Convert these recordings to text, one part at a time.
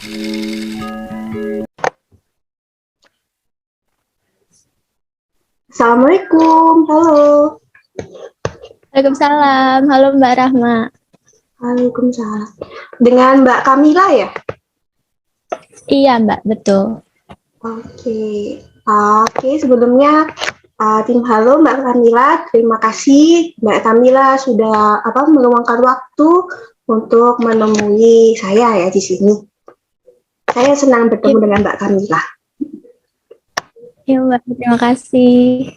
Assalamualaikum, halo. Waalaikumsalam, halo Mbak Rahma. Waalaikumsalam. Dengan Mbak Kamila ya? Iya Mbak, betul. Oke, oke. Sebelumnya tim halo Mbak Kamila. Terima kasih Mbak Kamila sudah meluangkan waktu untuk menemui saya ya di sini. Saya senang bertemu dengan Mbak Kamila. Iya Mbak, terima kasih.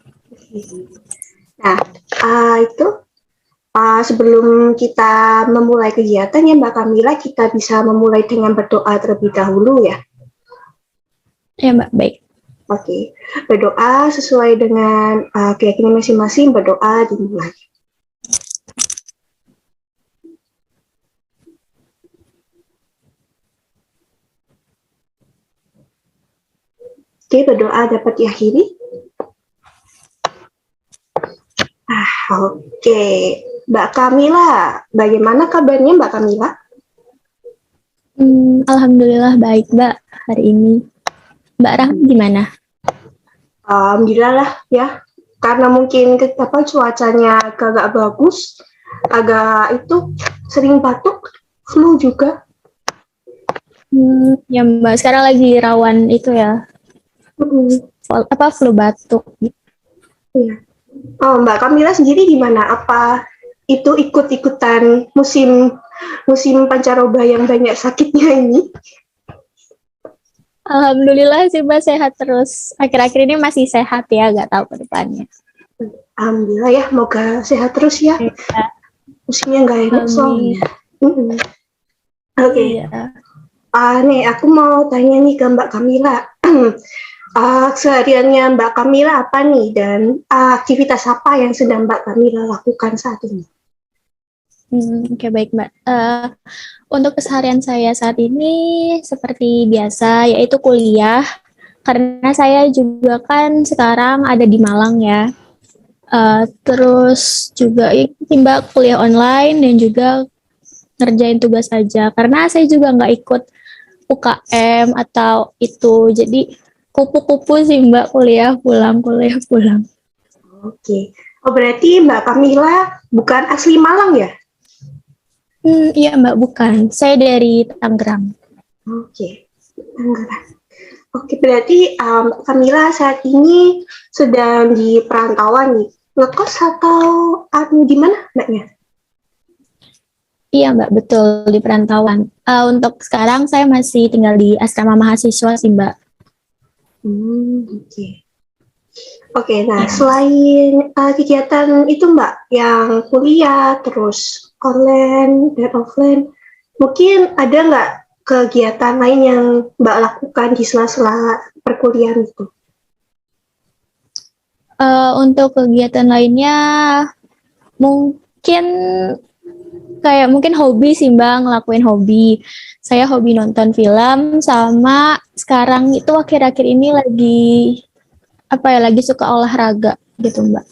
Nah, sebelum kita memulai kegiatan ya Mbak Kamila, kita bisa memulai dengan berdoa terlebih dahulu ya. Ya Mbak, baik. Oke, berdoa sesuai dengan keyakinan masing-masing, berdoa dimulai. Oke, berdoa dapat diakhiri. Oke. Mbak Kamila, bagaimana kabarnya Mbak Kamila? Alhamdulillah baik Mbak hari ini. Mbak Rahma gimana? Alhamdulillah lah ya. Karena mungkin cuacanya agak bagus, agak sering batuk, flu juga. Ya Mbak, sekarang lagi rawan itu ya. Flu batuk. Iya. Oh, Mbak Kamila sendiri gimana? Apa itu ikut-ikutan musim pancaroba yang banyak sakitnya ini? Alhamdulillah sih Mbak sehat terus. Akhir-akhir ini masih sehat ya, nggak tahu ke depannya. Alhamdulillah ya, semoga sehat terus ya. Musimnya nggak enak soalnya. Oke. Iya. Nih, aku mau tanya nih ke Mbak Kamila. Sehariannya Mbak Kamila apa nih, dan aktivitas apa yang sedang Mbak Kamila lakukan saat ini? Oke, baik Mbak. Untuk keseharian saya saat ini seperti biasa, yaitu kuliah. Karena saya juga kan sekarang ada di Malang ya. Terus juga Mbak kuliah online dan juga ngerjain tugas aja. Karena saya juga nggak ikut UKM atau itu. Jadi kupu-kupu sih Mbak, kuliah pulang. Oke. Oh, berarti Mbak Kamila bukan asli Malang ya? Iya Mbak, bukan. Saya dari Tangerang. Oke. Tangerang. Oke, berarti Mbak Kamila saat ini sedang di perantauan nih. Ngekos atau di mana Mbaknya? Iya Mbak, betul di perantauan. Untuk sekarang saya masih tinggal di asrama mahasiswa sih Mbak. Oke. Oke, nah selain kegiatan itu Mbak, yang kuliah, terus online dan offline, mungkin ada nggak kegiatan lain yang Mbak lakukan di sela-sela perkuliahan itu? Untuk kegiatan lainnya, mungkin hobi sih Mbak, ngelakuin hobi. Saya hobi nonton film, sama sekarang itu akhir-akhir ini lagi suka olahraga gitu Mbak.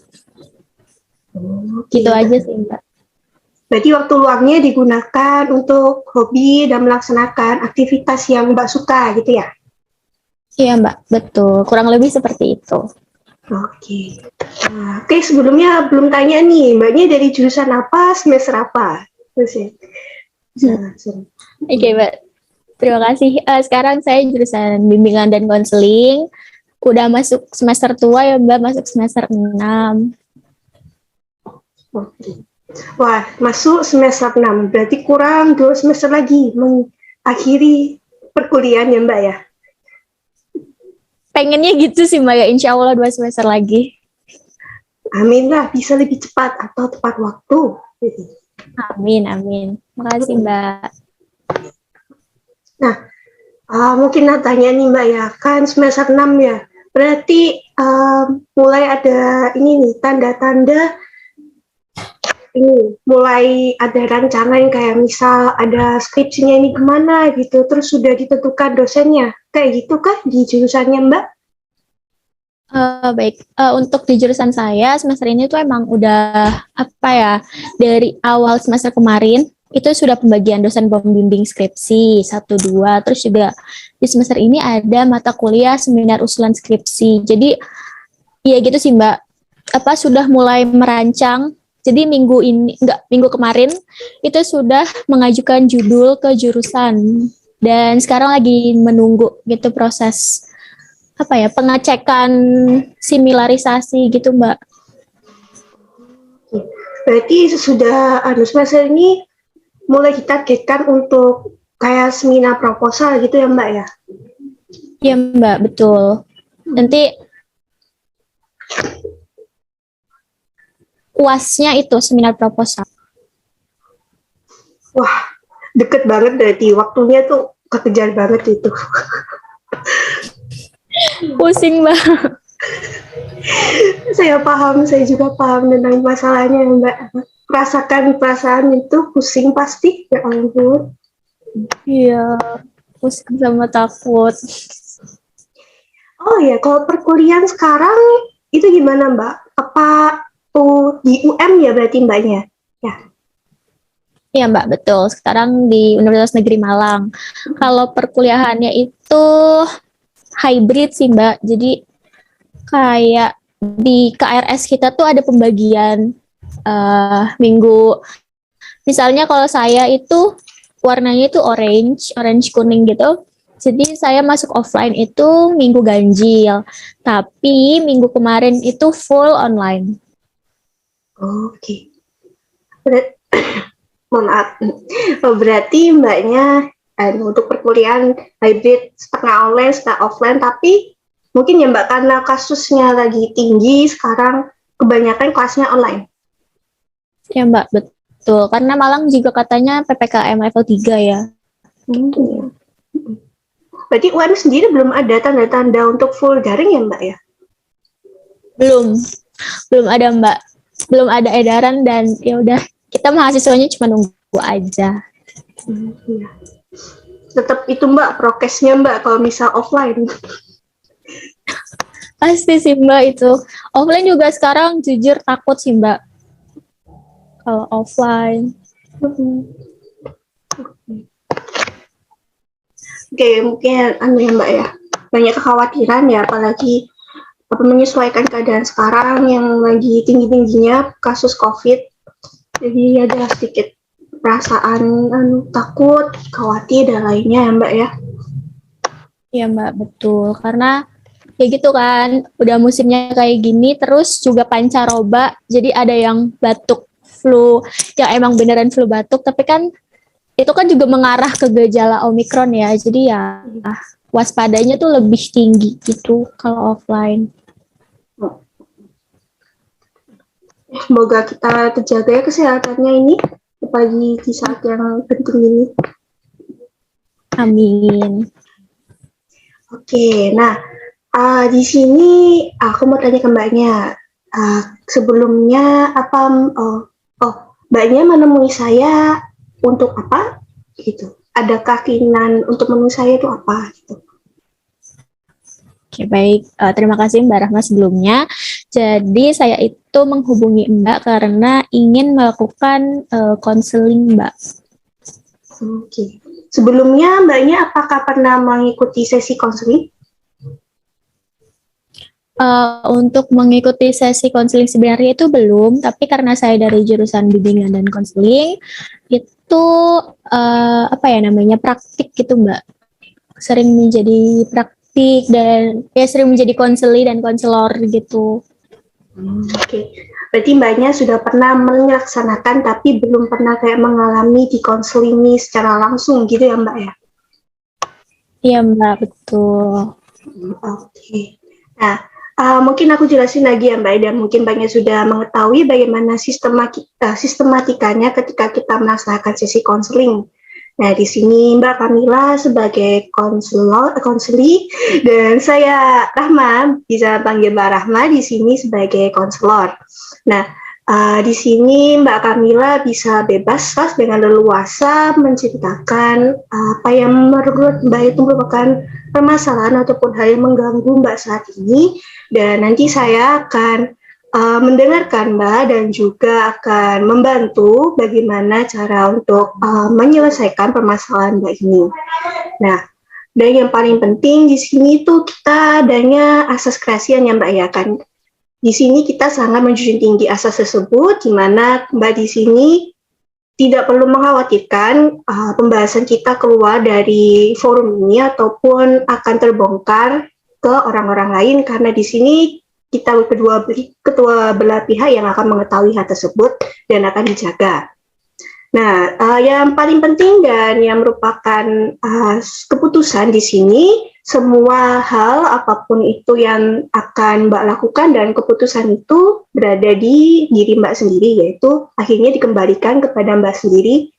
Gitu aja sih Mbak. Berarti waktu luangnya digunakan untuk hobi dan melaksanakan aktivitas yang Mbak suka gitu ya? Iya Mbak, betul. Kurang lebih seperti itu. Oke. Oke, sebelumnya belum tanya nih, Mbaknya dari jurusan apa, semester apa? Terus ya. Oke Mbak, terima kasih. Sekarang saya jurusan bimbingan dan konseling. Udah masuk semester tua ya Mbak, masuk semester 6. Oke. Wah, masuk semester 6. Berarti kurang 2 semester lagi mengakhiri perkuliahan ya Mbak ya? Pengennya gitu sih Mbak ya, insya Allah 2 semester lagi. Amin lah, bisa lebih cepat atau tepat waktu. Amin. Makasih Mbak. Nah, mungkin tanya nih Mbak ya, kan semester 6 ya, berarti mulai ada ini nih, tanda-tanda ini, mulai ada rancangan kayak misal ada skripsinya ini kemana gitu, terus sudah ditentukan dosennya, kayak gitu kah di jurusannya Mbak? Baik, untuk di jurusan saya semester ini tuh emang udah dari awal semester kemarin itu sudah pembagian dosen pembimbing skripsi 1, 2. Terus juga di semester ini ada mata kuliah seminar usulan skripsi. Jadi ya gitu sih Mbak. Apa sudah mulai merancang. Jadi minggu kemarin itu sudah mengajukan judul ke jurusan dan sekarang lagi menunggu gitu proses apa ya pengecekan similarisasi gitu Mbak. Berarti sudah semester ini mulai ditargetkan untuk kayak seminar proposal gitu ya Mbak ya? Iya Mbak, betul. Nanti UASnya itu seminar proposal. Wah, deket banget berarti waktunya tuh kekejar banget itu. Pusing Mbak. Saya paham, saya juga paham tentang masalahnya Mbak. Rasakan perasaan itu pusing pasti, ya ampun. Iya, pusing sama takut. Oh ya, kalau perkuliahan sekarang itu gimana Mbak? Apa tuh di UM ya berarti Mbaknya? Ya. Iya Mbak, betul. Sekarang di Universitas Negeri Malang. Kalau perkuliahannya itu hybrid sih Mbak. Jadi kayak di KRS kita tuh ada pembagian minggu. Misalnya kalau saya itu warnanya itu orange kuning gitu. Jadi saya masuk offline itu minggu ganjil. Tapi minggu kemarin itu full online. Oke. Mohon maaf. Berarti Mbaknya untuk perkuliahan hybrid setengah online, setengah offline, tapi mungkin ya Mbak karena kasusnya lagi tinggi sekarang kebanyakan kelasnya online. Ya Mbak, betul. Karena Malang juga katanya PPKM level 3 ya. Berarti UM sendiri belum ada tanda-tanda untuk full daring ya Mbak ya? Belum ada Mbak. Belum ada edaran dan ya udah kita mahasiswanya cuma nunggu aja. Iya. Tetap itu Mbak prokesnya Mbak kalau misal offline. Pasti sih Mbak itu. Offline juga sekarang jujur takut sih Mbak. Kalau offline. Oke, mungkin ya Mbak ya. Banyak kekhawatiran ya, apalagi menyesuaikan keadaan sekarang yang lagi tinggi-tingginya kasus COVID. Jadi ada sedikit perasaan takut, khawatir dan lainnya ya Mbak ya. Iya Mbak, betul. Karena ya gitu kan, udah musimnya kayak gini, terus juga pancaroba, jadi ada yang batuk flu, yang emang beneran flu batuk, tapi kan itu kan juga mengarah ke gejala Omikron ya, jadi ya waspadanya tuh lebih tinggi gitu kalau offline. Semoga kita terjaga ya kesehatannya ini, apalagi di saat yang penting ini. Amin. Oke, nah di sini aku mau tanya ke Mbaknya. Sebelumnya Mbaknya menemui saya untuk apa? Gitu. Adakah keinginan untuk menemui saya itu apa? Gitu. Oke, baik. Terima kasih Mbak Rahma sebelumnya. Jadi saya itu menghubungi Mbak karena ingin melakukan konseling Mbak. Oke. Sebelumnya Mbaknya apakah pernah mengikuti sesi konseling? Untuk mengikuti sesi konseling sebenarnya itu belum, tapi karena saya dari jurusan bimbingan dan konseling itu praktik gitu Mbak. Sering menjadi praktik dan ya sering menjadi konseli dan konselor gitu. Oke. Berarti Mbaknya sudah pernah melaksanakan tapi belum pernah kayak mengalami di konseling ini secara langsung gitu ya Mbak ya? Iya Mbak, betul. Oke. Nah, mungkin aku jelasin lagi ya Mbak, dan mungkin Mbaknya sudah mengetahui bagaimana sistematikanya ketika kita melaksanakan sesi konseling. Nah, di sini Mbak Kamila sebagai konseli dan saya Rahma, bisa panggil Mbak Rahma di sini sebagai konselor. Nah, di sini Mbak Kamila bisa bebas dengan leluasa menceritakan apa yang menurut Mbak itu merupakan permasalahan ataupun hal yang mengganggu Mbak saat ini, dan nanti saya akan mendengarkan Mbak dan juga akan membantu bagaimana cara untuk menyelesaikan permasalahan Mbak ini. Nah, dan yang paling penting di sini tuh kita adanya asas kerahasiaan ya Mbak ya kan. Di sini kita sangat menjunjung tinggi asas tersebut, di mana Mbak di sini tidak perlu mengkhawatirkan pembahasan kita keluar dari forum ini ataupun akan terbongkar ke orang-orang lain karena di sini kita kedua belah pihak yang akan mengetahui hal tersebut dan akan dijaga. Nah, yang paling penting dan yang merupakan keputusan di sini, semua hal apapun itu yang akan Mbak lakukan dan keputusan itu berada di diri Mbak sendiri, yaitu akhirnya dikembalikan kepada Mbak sendiri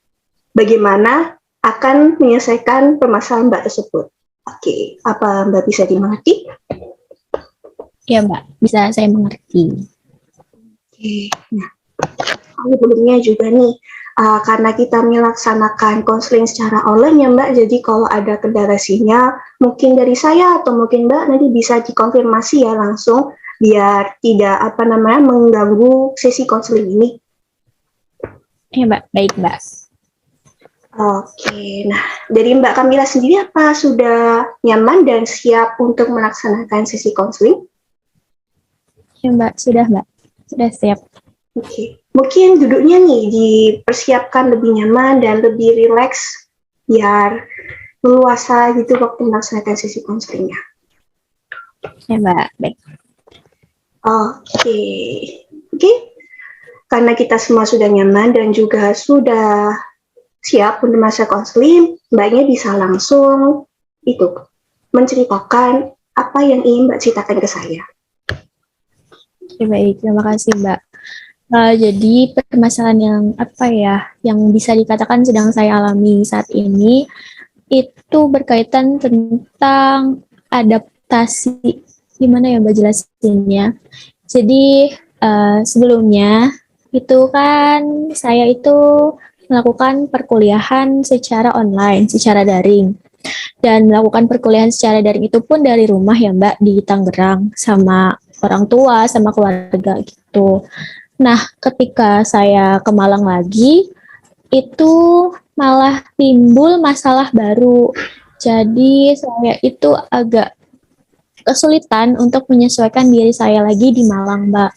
bagaimana akan menyelesaikan permasalahan Mbak tersebut. Oke, apa Mbak bisa dimengerti? Ya Mbak, bisa saya mengerti. Oke, nah, sebelumnya juga nih, karena kita melaksanakan konseling secara online ya Mbak, jadi kalau ada kendala sinyal, mungkin dari saya atau mungkin Mbak nanti bisa dikonfirmasi ya langsung, biar tidak mengganggu sesi konseling ini. Ya Mbak, baik Mbak. Oke, nah dari Mbak Kamila sendiri apa sudah nyaman dan siap untuk melaksanakan sesi konseling? Ya Mbak, sudah siap. Oke, mungkin duduknya nih dipersiapkan lebih nyaman dan lebih rileks biar leluasa gitu waktu melaksanakan sesi konselingnya. Ya Mbak, baik. Oke. Karena kita semua sudah nyaman dan juga sudah siap untuk masa konseling, Mbaknya bisa langsung menceritakan apa yang ingin Mbak ceritakan ke saya. Oke, baik, terima kasih Mbak. Jadi permasalahan yang bisa dikatakan sedang saya alami saat ini itu berkaitan tentang adaptasi. Gimana ya Mbak jelasinnya? Jadi sebelumnya itu kan saya itu melakukan perkuliahan secara online, secara daring. Dan melakukan perkuliahan secara daring itu pun dari rumah ya Mbak, di Tangerang sama orang tua, sama keluarga gitu. Nah, ketika saya ke Malang lagi, itu malah timbul masalah baru. Jadi saya itu agak kesulitan untuk menyesuaikan diri saya lagi di Malang, Mbak.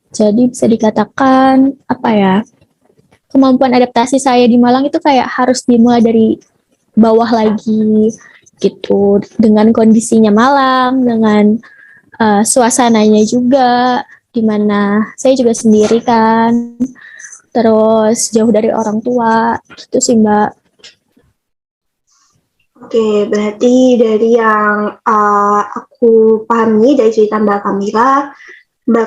Jadi bisa dikatakan kemampuan adaptasi saya di Malang itu kayak harus dimulai dari bawah lagi gitu, dengan kondisinya Malang, dengan suasananya juga, di mana saya juga sendiri kan, terus jauh dari orang tua, gitu sih Mbak. Oke, berarti dari yang aku pahami dari cerita Mbak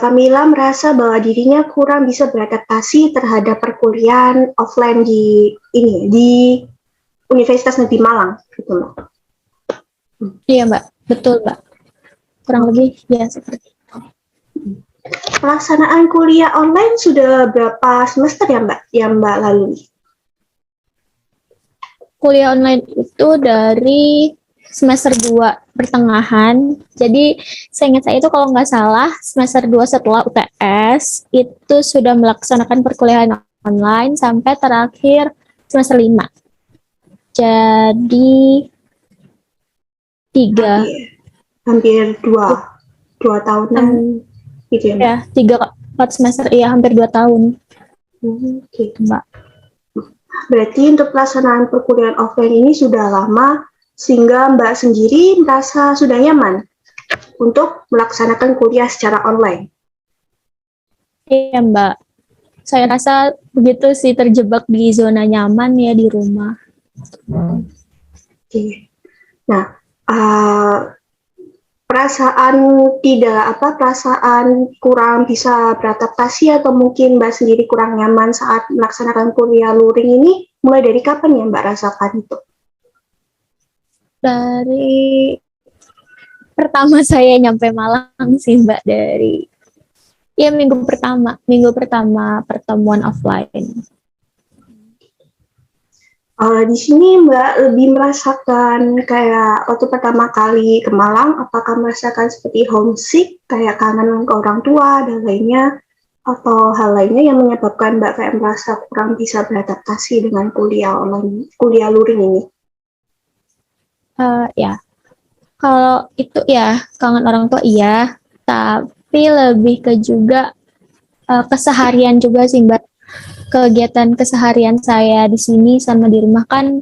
Kamila merasa bahwa dirinya kurang bisa beradaptasi terhadap perkuliahan offline di Universitas Negeri Malang, gitu loh. Iya Mbak, betul Mbak. Kurang lebih ya seperti itu. Pelaksanaan kuliah online sudah berapa semester ya Mbak yang Mbak lalui? Kuliah online itu dari semester 2 pertengahan. Jadi seingat saya itu kalau nggak salah semester 2 setelah UTS itu sudah melaksanakan perkuliahan online sampai terakhir semester 5. Jadi 3. Hampir 2 tahunan gitu ya Mbak? Ya, 3-4 semester, iya hampir 2 tahun. Oke. Mbak. Berarti untuk pelaksanaan perkuliahan offline ini sudah lama, sehingga Mbak sendiri merasa sudah nyaman untuk melaksanakan kuliah secara online. Iya Mbak, saya rasa begitu sih, terjebak di zona nyaman ya di rumah. Oke. Nah, perasaan kurang bisa beradaptasi atau mungkin Mbak sendiri kurang nyaman saat melaksanakan kuliah luring ini mulai dari kapan ya Mbak rasakan itu? Dari pertama saya nyampe Malang sih Mbak, dari minggu pertama pertemuan offline. Di sini Mbak lebih merasakan kayak waktu pertama kali ke Malang, apakah merasakan seperti homesick, kayak kangen ke orang tua dan lainnya, atau hal lainnya yang menyebabkan Mbak kayak merasa kurang bisa beradaptasi dengan kuliah online, kuliah luring ini? Ya, kalau itu ya kangen orang tua iya, tapi lebih ke juga keseharian juga sih Mbak. Kegiatan keseharian saya di sini sama di rumah kan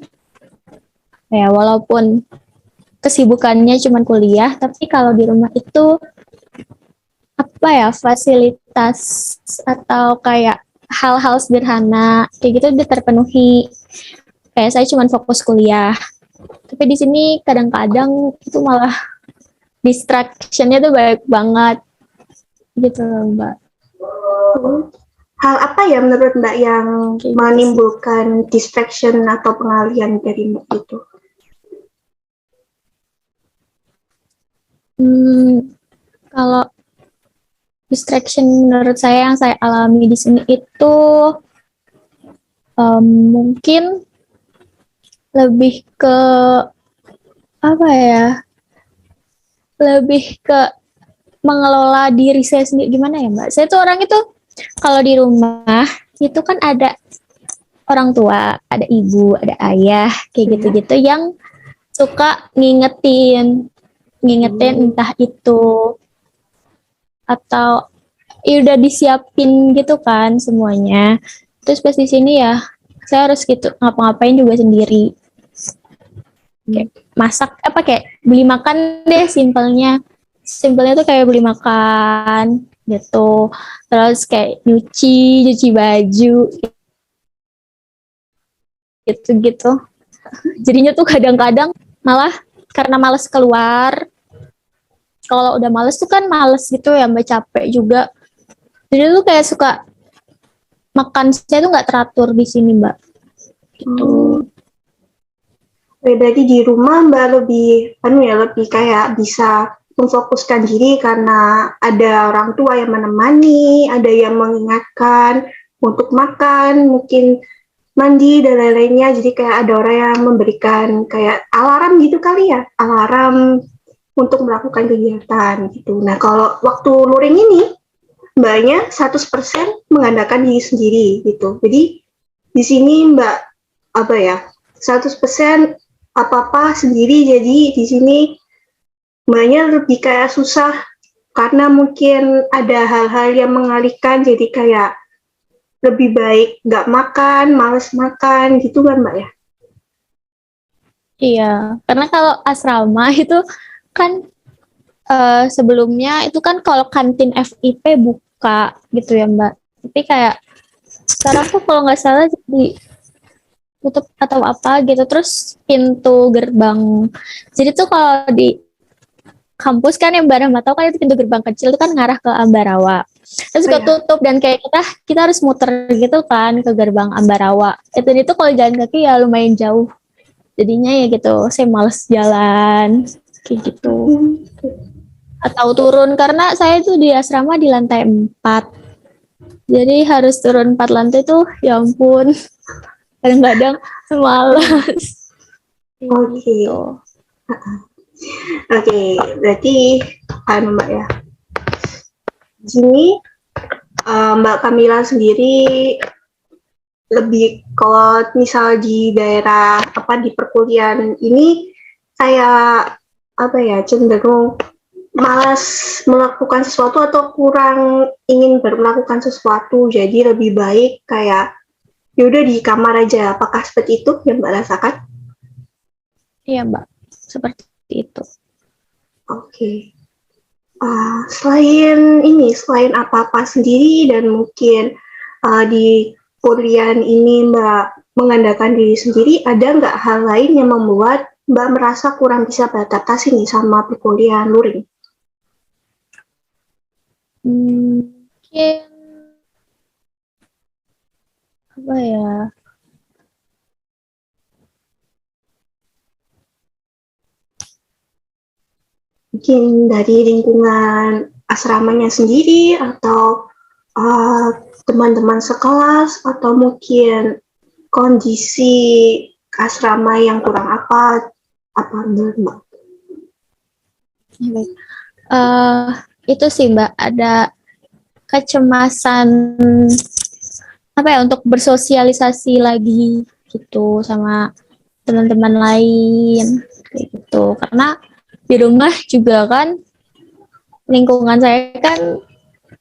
ya walaupun kesibukannya cuma kuliah, tapi kalau di rumah itu apa ya fasilitas atau kayak hal-hal sederhana kayak gitu udah terpenuhi. Kayak saya cuma fokus kuliah. Tapi di sini kadang-kadang itu malah distraction-nya tuh banyak banget gitu loh, Mbak. Hal apa ya menurut Mbak yang Kayak gitu sih. menimbulkan distraction atau pengalihan dari Mbak itu? Kalau distraction menurut saya yang saya alami di sini itu mungkin lebih ke apa ya? Lebih ke mengelola diri saya sendiri gimana ya, Mbak? Saya tuh orang itu kalau di rumah itu kan ada orang tua, ada ibu, ada ayah, kayak gitu-gitu yang suka ngingetin entah itu atau ya udah disiapin gitu kan semuanya. Terus pas di sini ya saya harus gitu ngapa-ngapain juga sendiri. Kayak masak apa kayak beli makan deh simpelnya tuh kayak beli makan gitu. Terus kayak nyuci baju gitu-gitu. Jadinya tuh kadang-kadang malah karena males keluar. Kalau udah males tuh kan males gitu ya, Mbak, capek juga. Jadi tuh kayak suka makan saya tuh nggak teratur di sini, Mbak. Gitu. Berarti di rumah Mbak lebih kayak bisa memfokuskan diri karena ada orang tua yang menemani, ada yang mengingatkan untuk makan, mungkin mandi dan lain-lainnya. Jadi kayak ada orang yang memberikan kayak alarm gitu kali ya, alarm untuk melakukan kegiatan gitu. Nah kalau waktu luring ini Mbaknya 100% mengandalkan diri sendiri gitu. Jadi di sini Mbak apa ya 100% apa-apa sendiri, jadi di sini Mbaknya lebih kayak susah karena mungkin ada hal-hal yang mengalihkan, jadi kayak lebih baik nggak makan, males makan gitu kan Mbak ya? Iya, karena kalau asrama itu kan sebelumnya itu kan kalau kantin FIP buka gitu ya, Mbak. Tapi kayak sekarang tuh kalau nggak salah jadi tutup atau apa gitu. Terus pintu gerbang. Jadi tuh kalau di kampus kan yang bareng tahu kan itu pintu gerbang kecil itu kan ngarah ke Ambarawa. Terus juga tutup dan kayak kita harus muter gitu kan ke gerbang Ambarawa. Itu kalau jalan kaki ya lumayan jauh. Jadinya ya gitu, saya males jalan kayak gitu. Atau turun karena saya tuh di asrama di lantai 4. Jadi harus turun 4 lantai tuh ya ampun. Kadang-kadang malas. Oke. Gitu. Oke, berarti Mbak ya. Di sini Mbak Kamila sendiri lebih kalau misal di daerah apa di perkuliahan ini kayak apa ya cenderung malas melakukan sesuatu atau kurang ingin melakukan sesuatu, jadi lebih baik kayak yaudah di kamar aja. Apakah seperti itu yang Mbak rasakan? Iya Mbak, seperti itu. Oke. Selain apa-apa sendiri dan mungkin di kuliahan ini Mbak mengandalkan diri sendiri, ada nggak hal lain yang membuat Mbak merasa kurang bisa beradaptasi nih sama perkuliahan luring? Mungkin apa ya? Mungkin dari lingkungan asramanya sendiri atau teman-teman sekelas atau mungkin kondisi asrama yang kurang apa menurut Mbak? Ya, baik. Itu sih Mbak, ada kecemasan apa ya untuk bersosialisasi lagi gitu sama teman-teman lain kayak gitu. Karena di rumah juga kan lingkungan saya kan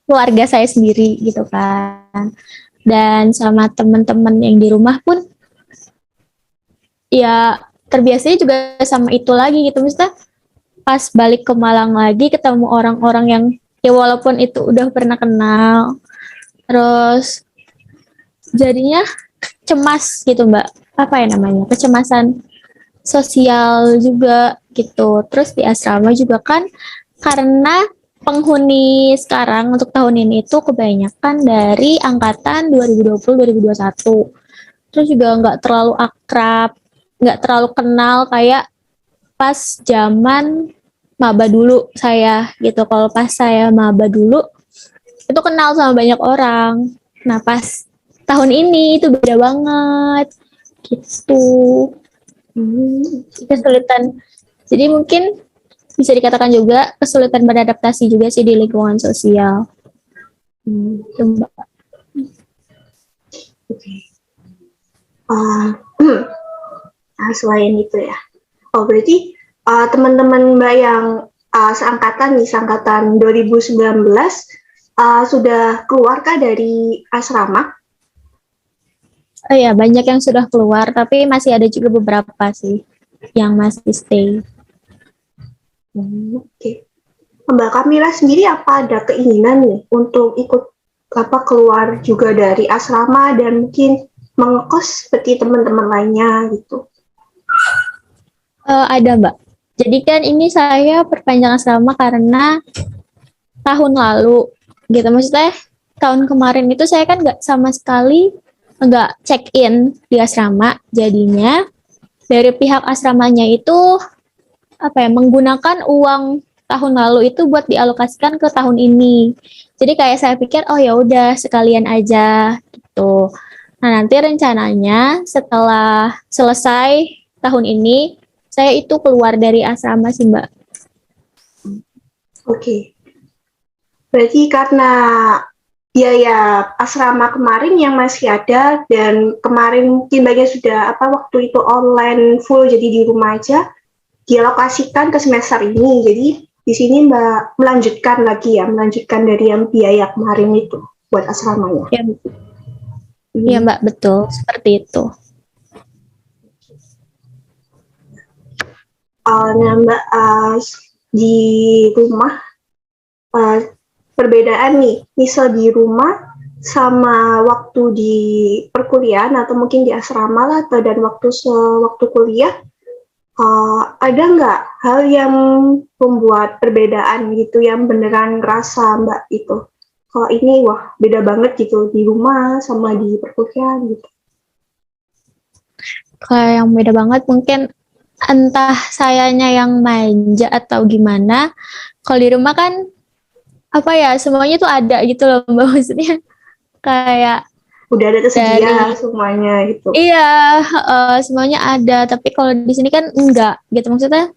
keluarga saya sendiri gitu kan. Dan sama teman-teman yang di rumah pun ya terbiasanya juga sama itu lagi gitu. Maksudnya pas balik ke Malang lagi ketemu orang-orang yang ya walaupun itu udah pernah kenal, terus jadinya cemas gitu Mbak. Apa ya namanya? Kecemasan sosial juga gitu. Terus di asrama juga kan karena penghuni sekarang untuk tahun ini itu kebanyakan dari angkatan 2020-2021. Terus juga nggak terlalu akrab, nggak terlalu kenal kayak pas zaman maba dulu saya gitu. Kalau pas saya maba dulu itu kenal sama banyak orang. Nah pas tahun ini itu beda banget gitu. Kesulitan. Jadi mungkin bisa dikatakan juga kesulitan beradaptasi juga sih di lingkungan sosial. Itu, Mbak. Oke. Selain itu ya. Oh berarti teman-teman Mbak yang seangkatan 2019 sudah keluarkah dari asrama? Oh ya, banyak yang sudah keluar, tapi masih ada juga beberapa sih yang masih stay. Oke. Mbak Kamila sendiri apa ada keinginan nih untuk ikut keluar juga dari asrama dan mungkin mengekos seperti teman-teman lainnya gitu? Ada Mbak. Jadi kan ini saya perpanjang asrama karena tahun lalu gitu. Maksudnya tahun kemarin itu saya kan nggak sama sekali nggak check in di asrama. Jadinya dari pihak asramanya itu apa ya menggunakan uang tahun lalu itu buat dialokasikan ke tahun ini. Jadi kayak saya pikir oh ya udah sekalian aja gitu. Nah, nanti rencananya setelah selesai tahun ini saya itu keluar dari asrama sih, Mbak. Oke. Berarti karena biaya asrama kemarin yang masih ada dan kemarin mungkin banyak sudah waktu itu online full jadi di rumah aja dialokasikan ke semester ini. Jadi di sini Mbak melanjutkan dari yang biaya kemarin itu buat asramanya. Ya, ya Mbak, betul seperti itu. Nah Mbak di rumah perbedaan nih, misal di rumah sama waktu di perkuliahan atau mungkin di asrama lah atau dan waktu kuliah ada nggak hal yang membuat perbedaan gitu yang beneran ngerasa Mbak itu kalau ini wah beda banget gitu di rumah sama di perkuliahan gitu? Kayak yang beda banget mungkin entah sayanya yang manja atau gimana. Kalau di rumah kan apa ya semuanya tuh ada gitu loh Mbak, maksudnya kayak udah ada tersedia semuanya gitu. Iya, semuanya ada. Tapi kalau di sini kan enggak gitu maksudnya.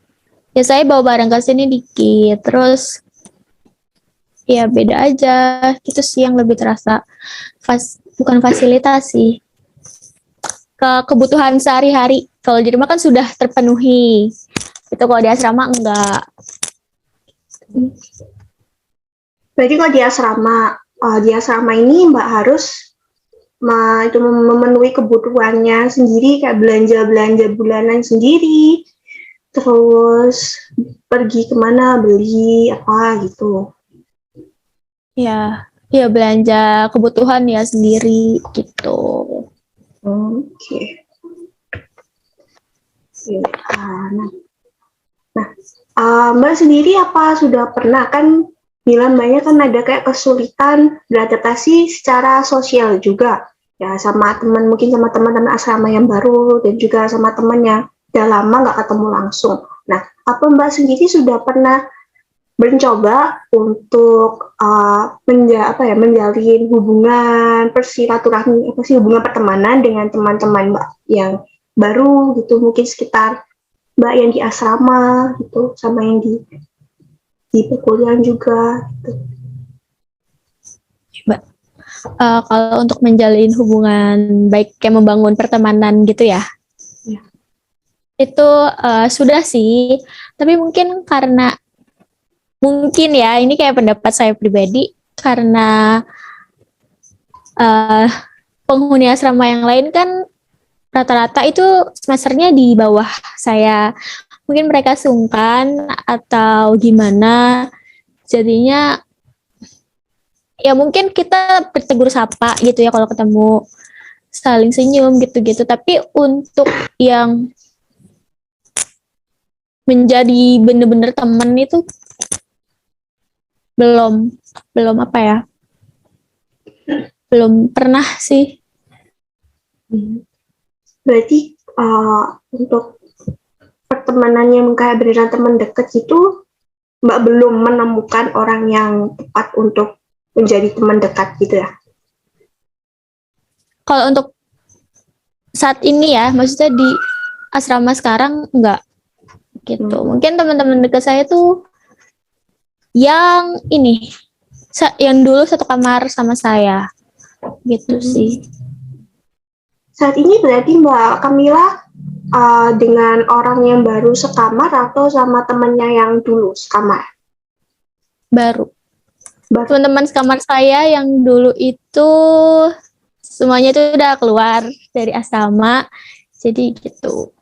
Ya saya bawa barang ke sini dikit. Terus ya beda aja. Gitu sih yang lebih terasa. Bukan fasilitas sih. Kebutuhan sehari-hari. Kalau di rumah kan sudah terpenuhi. Itu kalau di asrama enggak. Berarti kalau di asrama ini Mbak harus itu memenuhi kebutuhannya sendiri kayak belanja bulanan sendiri, terus pergi kemana beli apa gitu. Ya, ya belanja kebutuhan ya sendiri gitu. Oke. Nah, Mbak sendiri apa sudah pernah kan bilang banyak kan ada kayak kesulitan beradaptasi secara sosial juga ya sama mungkin sama teman-teman asrama yang baru dan juga sama teman yang udah lama nggak ketemu langsung. Nah, apa Mbak sendiri sudah pernah mencoba untuk menjalin hubungan persilaturahmi hubungan pertemanan dengan teman-teman Mbak yang baru gitu, mungkin sekitar Mbak yang di asrama gitu, sama yang di perkuliahan juga gitu. Kalau untuk menjalin hubungan baik kayak membangun pertemanan gitu ya, Ya. itu sudah sih. Tapi mungkin ya ini kayak pendapat saya pribadi karena eh, penghuni asrama yang lain kan rata-rata itu semesternya di bawah saya. Mungkin mereka sungkan atau gimana. Jadinya ya mungkin kita bertegur sapa gitu ya kalau ketemu, saling senyum gitu-gitu. Tapi untuk yang menjadi bener-bener temen itu belum belum apa ya, belum pernah sih. Berarti untuk pertemanan yang kayak beneran teman dekat itu Mbak belum menemukan orang yang tepat untuk menjadi teman dekat gitu ya? Kalau untuk saat ini ya, maksudnya di asrama sekarang enggak gitu. Mungkin teman-teman dekat saya tuh yang ini, yang dulu satu kamar sama saya gitu sih. Saat ini berarti Mbak Kamila dengan orang yang baru sekamar atau sama temannya yang dulu sekamar? Baru. Teman-teman sekamar saya yang dulu itu semuanya itu udah keluar dari asrama, jadi gitu.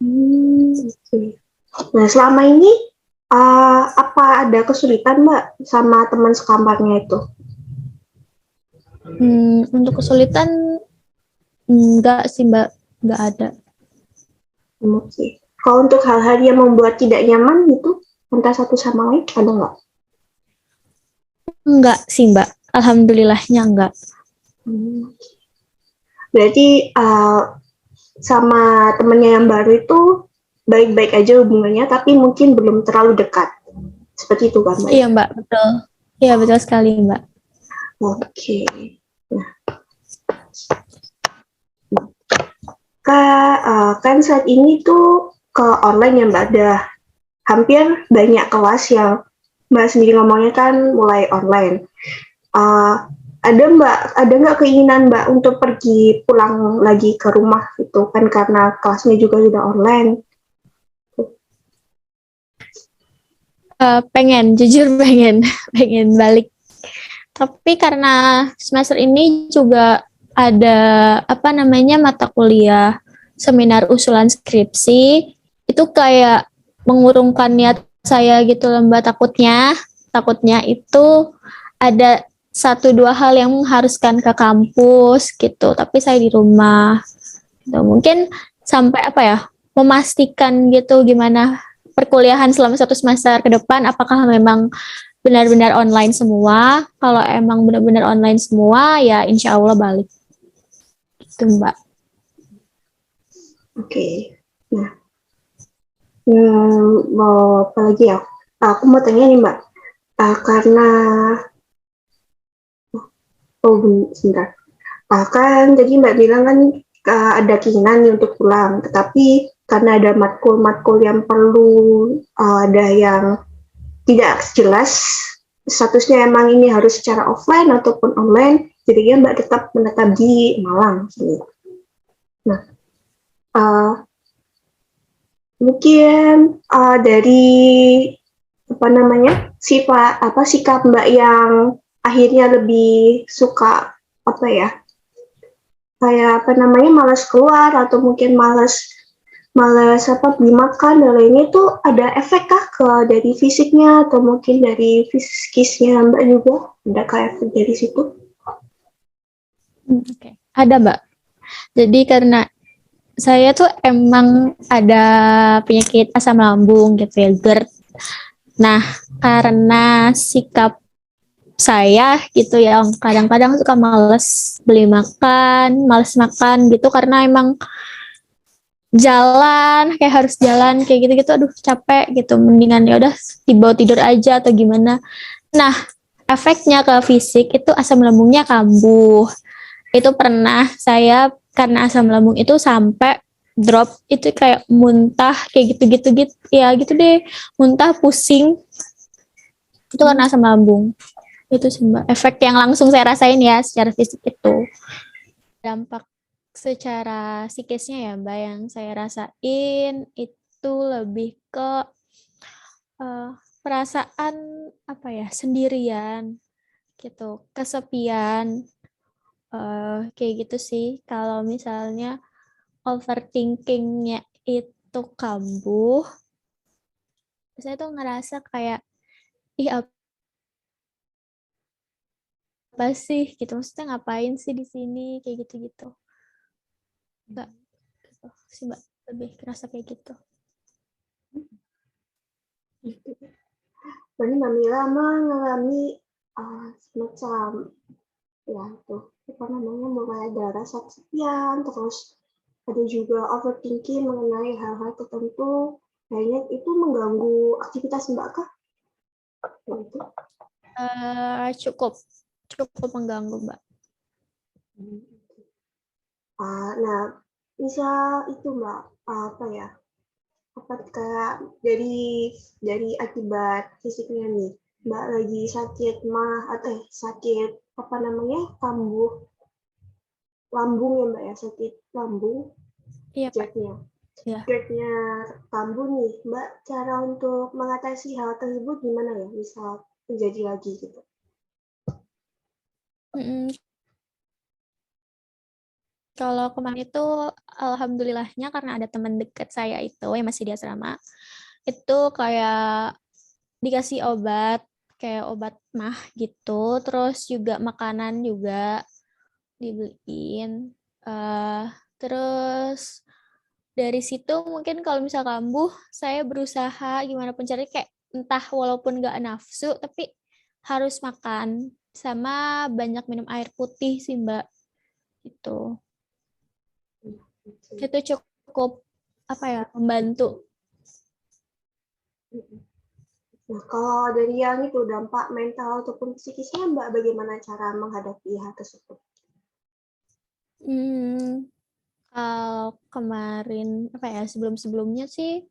Okay. Nah, selama ini apa ada kesulitan Mbak sama teman sekamarnya itu? Untuk kesulitan enggak sih Mbak, enggak ada. Okay. Kalau untuk hal-hal yang membuat tidak nyaman gitu, antara satu sama lain ada nggak? Enggak sih Mbak, alhamdulillahnya enggak. Berarti sama temennya yang baru itu baik-baik aja hubungannya, tapi mungkin belum terlalu dekat. Seperti itu kan Mbak? Iya Mbak, betul. Iya betul sekali Mbak. Oke. Nah, kan saat ini tuh ke online ya Mbak, ada hampir banyak kelas yang Mbak sendiri ngomongnya kan mulai online. Ada nggak keinginan Mbak untuk pergi pulang lagi ke rumah gitu kan, karena kelasnya juga sudah online? Jujur pengen balik. Tapi karena semester ini juga ada apa namanya mata kuliah seminar usulan skripsi, itu kayak mengurungkan niat saya gitu loh Mbak. Takutnya itu ada satu dua hal yang mengharuskan ke kampus gitu, tapi saya di rumah gitu. Mungkin sampai apa ya, memastikan gitu gimana perkuliahan selama satu semester ke depan, apakah memang benar-benar online semua. Kalau emang benar-benar online semua ya insya Allah balik gitu Mbak. Oke. Nah, mau apa lagi ya? Aku mau tanya nih Mbak, karena sebentar. Kan tadi Mbak bilang kan ada keinginan nih untuk pulang, tetapi karena ada matkul-matkul yang perlu ada yang tidak jelas statusnya, emang ini harus secara offline ataupun online, jadinya Mbak tetap menetap di Malang. Nah, mungkin dari apa namanya sikap Mbak yang akhirnya lebih suka apa ya, kayak apa namanya, malas keluar atau mungkin malas beli makan dan lainnya, itu ada efek kah dari fisiknya atau mungkin dari psikisnya Mbak juga? Ada kayak efek dari situ? Okay. Ada Mbak. Jadi karena saya tuh emang ada penyakit asam lambung gitu ya, GERD. Nah, karena sikap saya gitu ya, kadang-kadang suka males makan gitu karena emang jalan kayak harus jalan kayak gitu-gitu, aduh capek gitu, mendingan ya udah dibawa tidur aja atau gimana. Nah, efeknya ke fisik itu asam lambungnya kambuh. Itu pernah saya karena asam lambung itu sampai drop itu kayak muntah kayak gitu-gitu gitu ya gitu deh, muntah, pusing, itu karena asam lambung. Itu sih Mbak, efek yang langsung saya rasain ya secara fisik itu. Dampak secara psikisnya ya Mbak yang saya rasain itu lebih ke perasaan apa ya, sendirian gitu, kesepian, kayak gitu sih. Kalau misalnya overthinkingnya itu kambuh, saya tuh ngerasa kayak ih apa sih gitu, maksudnya ngapain sih di sini kayak gitu-gitu. Enggak gitu sih Mbak, lebih kerasa kayak gitu. Berarti Mbak Mila mengalami semacam ya itu apa namanya mulai ada rasa kesepian, terus ada juga overthinking mengenai hal-hal tertentu. Kayaknya itu mengganggu aktivitas Mbak kah? Ya, itu. Cukup cukup mengganggu Mbak. Nah, misal itu Mbak, apa ya? Apa kayak dari akibat fisiknya nih, Mbak lagi sakit mah atau sakit apa namanya kambuh lambung ya Mbak ya sakit lambung Iya Pak. GERD-nya. Ya. GERD-nya kambuh nih, Mbak cara untuk mengatasi hal tersebut gimana ya? Misal terjadi lagi gitu. Mm-mm. Kalau kemarin itu alhamdulillahnya karena ada teman dekat saya itu yang masih di asrama, itu kayak dikasih obat kayak obat mah gitu, terus juga makanan juga dibeliin. eh Terus dari situ mungkin kalau misal kambuh, saya berusaha gimana pun caranya kayak entah walaupun nggak nafsu tapi harus makan sama banyak minum air putih sih Mbak, itu itu cukup apa ya, membantu. Nah, kalau dari yang itu dampak mental ataupun psikisnya Mbak bagaimana cara menghadapi hal tersebut? Hmm, kalau kemarin apa ya, sebelum-sebelumnya sih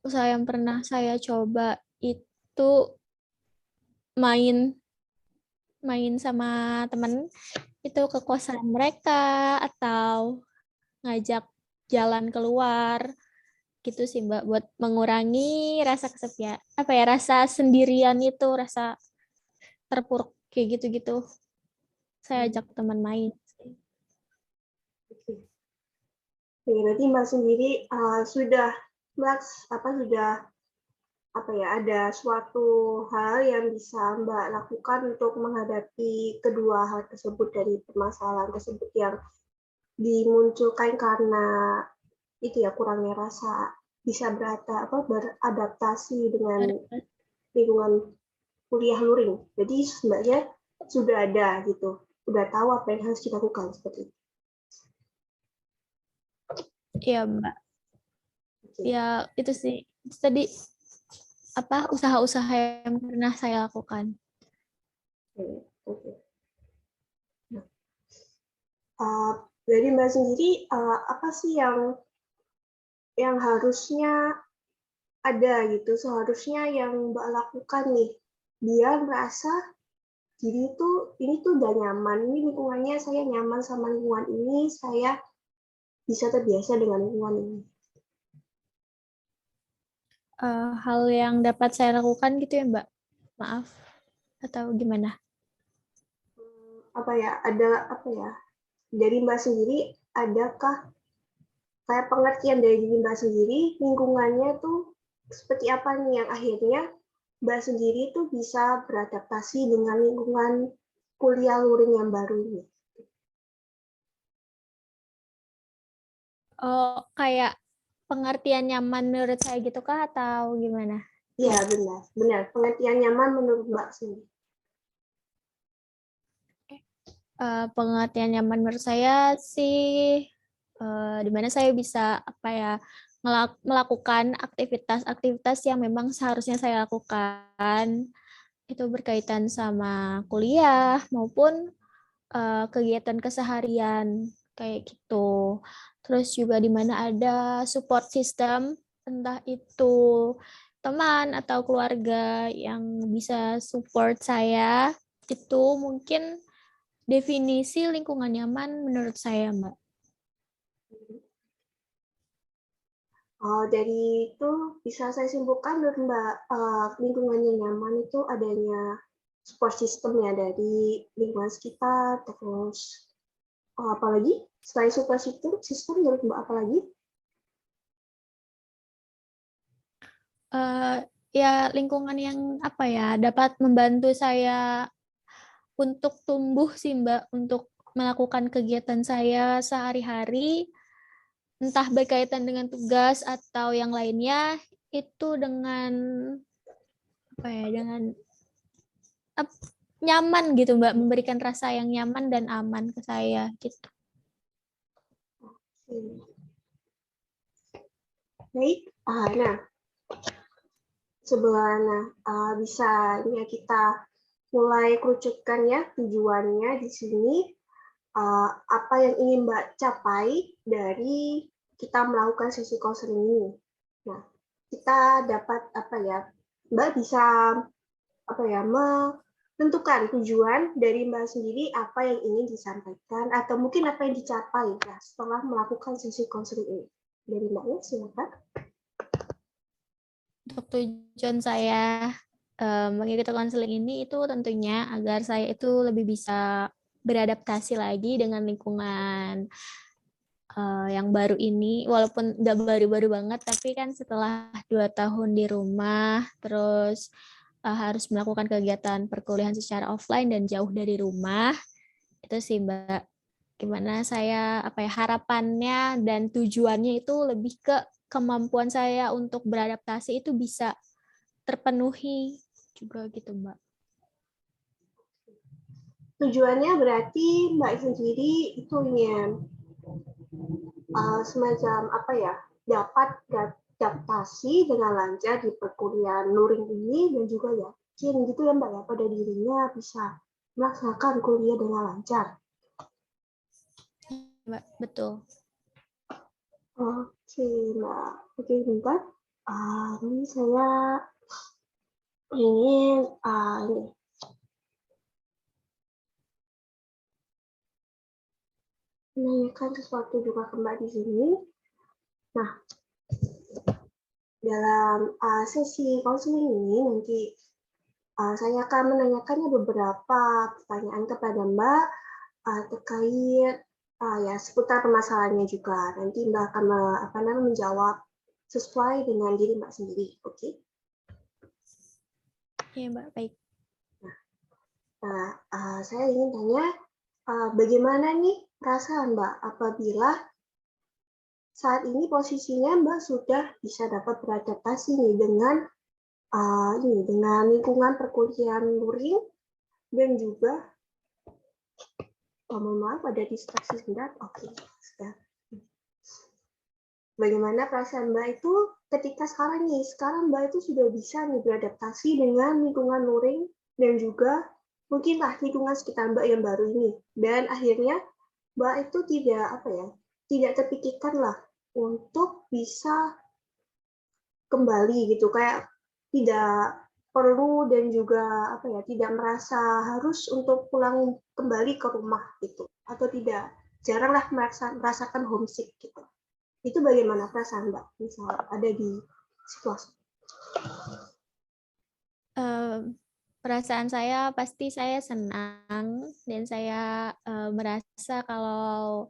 usaha yang pernah saya coba itu main main sama temen itu ke kosan mereka atau ngajak jalan keluar gitu sih Mbak, buat mengurangi rasa kesepian apa ya, rasa sendirian itu, rasa terpuruk kayak gitu-gitu, saya ajak teman main. Oke, berarti Mbak sendiri sudah Mbak sudah apa ya ada suatu hal yang bisa Mbak lakukan untuk menghadapi kedua hal tersebut dari permasalahan tersebut yang dimunculkan karena itu ya kurangnya rasa bisa beradaptasi dengan lingkungan kuliah luring. Jadi sebenarnya sudah ada gitu, udah tahu apa yang harus dilakukan seperti itu. Iya Mbak, Oke, ya itu sih tadi apa usaha-usaha yang pernah saya lakukan. oke, oke. Nah, dari Mbak sendiri apa sih yang harusnya ada gitu, seharusnya yang Mbak lakukan nih biar merasa diri tuh ini tuh udah nyaman, ini lingkungannya saya nyaman sama lingkungan ini, saya bisa terbiasa dengan lingkungan ini. Hal yang dapat saya lakukan gitu ya Mbak, maaf, atau gimana? Apa ya, ada apa ya, dari Mbak sendiri, adakah kayak pengertian dari diri Mbak sendiri, lingkungannya tuh seperti apa nih yang akhirnya Mbak sendiri tuh bisa beradaptasi dengan lingkungan kuliah luring yang baru ini. Oh, kayak pengertian nyaman menurut saya gitu kah atau gimana? Iya, benar. Benar. Pengertian nyaman menurut Mbak sendiri. Pengertian nyaman menurut saya sih di mana saya bisa apa ya, melakukan aktivitas-aktivitas yang memang seharusnya saya lakukan, itu berkaitan sama kuliah maupun kegiatan keseharian kayak gitu. terus juga di mana ada support system, entah itu teman atau keluarga yang bisa support saya, itu mungkin definisi lingkungan nyaman menurut saya, Mbak. Dari itu bisa saya simpulkan menurut Mbak, lingkungan yang nyaman itu adanya support system ya dari lingkungan sekitar, terus apalagi selain support system menurut Mbak apalagi? Eh, ya lingkungan yang apa ya dapat membantu saya untuk tumbuh sih Mbak, untuk melakukan kegiatan saya sehari-hari, entah berkaitan dengan tugas atau yang lainnya, itu dengan apa ya, dengan ap- nyaman gitu Mbak, memberikan rasa yang nyaman dan aman ke saya gitu. Baik, nah sebelumnya bisa ya kita mulai kerucutkan ya tujuannya di sini, apa yang ingin Mbak capai dari kita melakukan sesi konseling ini. Nah, kita dapat apa ya, Mbak bisa apa ya menentukan tujuan dari Mbak sendiri apa yang ingin disampaikan atau mungkin apa yang dicapai ya setelah melakukan sesi konseling ini. Dari Mbaknya silakan. Untuk tujuan saya mengikuti konseling ini itu tentunya agar saya itu lebih bisa beradaptasi lagi dengan lingkungan yang baru ini, walaupun nggak baru-baru banget, tapi kan setelah 2 tahun di rumah, terus harus melakukan kegiatan perkuliahan secara offline dan jauh dari rumah, itu sih Mbak. Gimana saya, apa ya, harapannya dan tujuannya itu lebih ke kemampuan saya untuk beradaptasi itu bisa terpenuhi juga gitu Mbak. Tujuannya berarti Mbak sendiri itu ingin semacam apa ya dapat adaptasi dengan lancar di perkuliahan luring ini dan juga yakin gitu ya Mbak ya pada dirinya bisa melaksanakan kuliah dengan lancar. Mbak, betul. Oke Mbak, oke bentar. Ini saya ingin ini, menanyakan sesuatu juga ke Mbak di sini. Nah, dalam sesi konseling ini nanti saya akan menanyakannya beberapa pertanyaan kepada Mbak terkait ya seputar permasalahannya juga. Nanti Mbak akan apa namanya menjawab sesuai dengan diri Mbak sendiri. Oke? Iya Mbak, baik. Nah, saya ingin tanya bagaimana nih perasaan Mbak apabila saat ini posisinya Mbak sudah bisa dapat beradaptasi nih dengan lingkungan perkuliahan luring dan juga mohon maaf ada distraksi sebentar. Oke, sudah. Bagaimana perasaan Mbak itu ketika sekarang Mbak itu sudah bisa nih beradaptasi dengan lingkungan luring dan juga mungkinlah lingkungan sekitar Mbak yang baru ini. Dan akhirnya Mbak itu tidak apa ya, tidak terpikirkan lah untuk bisa kembali gitu, kayak tidak perlu dan juga apa ya, tidak merasa harus untuk pulang kembali ke rumah gitu, atau tidak jaranglah merasakan homesick gitu. Itu bagaimana perasaan Mbak misal ada di situasi? Perasaan saya pasti saya senang dan saya merasa kalau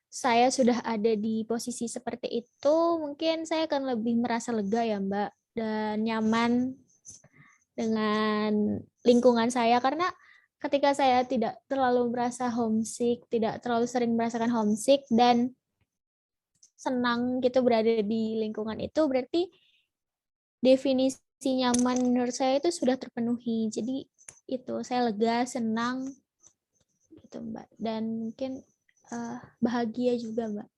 saya sudah ada di posisi seperti itu, mungkin saya akan lebih merasa lega ya Mbak dan nyaman dengan lingkungan saya karena ketika saya tidak terlalu merasa homesick, tidak terlalu sering merasakan homesick dan senang gitu berada di lingkungan itu berarti definisi nyaman menurut saya itu sudah terpenuhi. Jadi itu saya lega, senang gitu Mbak. Dan mungkin bahagia juga Mbak.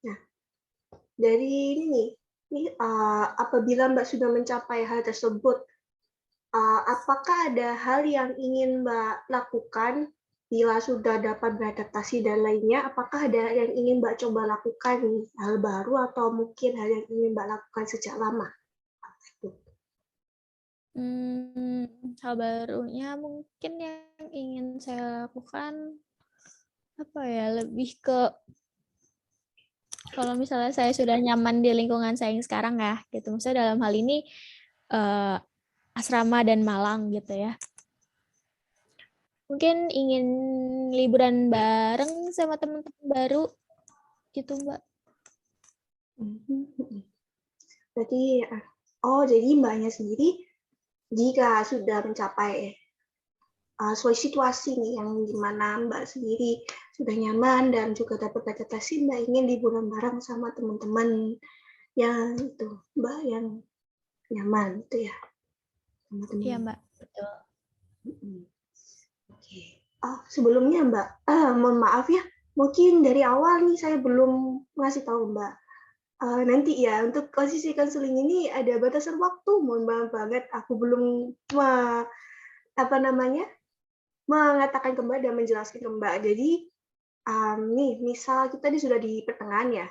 Nah, dari ini apabila Mbak sudah mencapai hal tersebut, apakah ada hal yang ingin Mbak lakukan bila sudah dapat beradaptasi dan lainnya, apakah ada yang ingin Mbak coba lakukan nih, hal baru atau mungkin hal yang ingin Mbak lakukan sejak lama? Hal barunya mungkin yang ingin saya lakukan apa ya, lebih ke kalau misalnya saya sudah nyaman di lingkungan saya yang sekarang ya gitu. Maksudnya dalam hal ini eh, asrama dan Malang gitu ya. Mungkin ingin liburan bareng sama teman-teman baru gitu, Mbak. Berarti, jadi Mbaknya sendiri jika sudah mencapai sesuai situasi nih yang dimana Mbak sendiri sudah nyaman dan juga dapat beradaptasi, Mbak ingin liburan bareng sama teman-teman yang itu, Mbak yang nyaman itu ya, sama Iya, teman. Mbak. Betul. Oke. Oh, sebelumnya Mbak, mohon maaf ya, mungkin dari awal nih saya belum ngasih tahu Mbak. Nanti ya untuk posisi konseling ini ada batasan waktu, mohon maaf banget, aku belum apa namanya mengatakan ke Mbak dan menjelaskan ke Mbak. Jadi nih, misal kita ini sudah di pertengahan ya,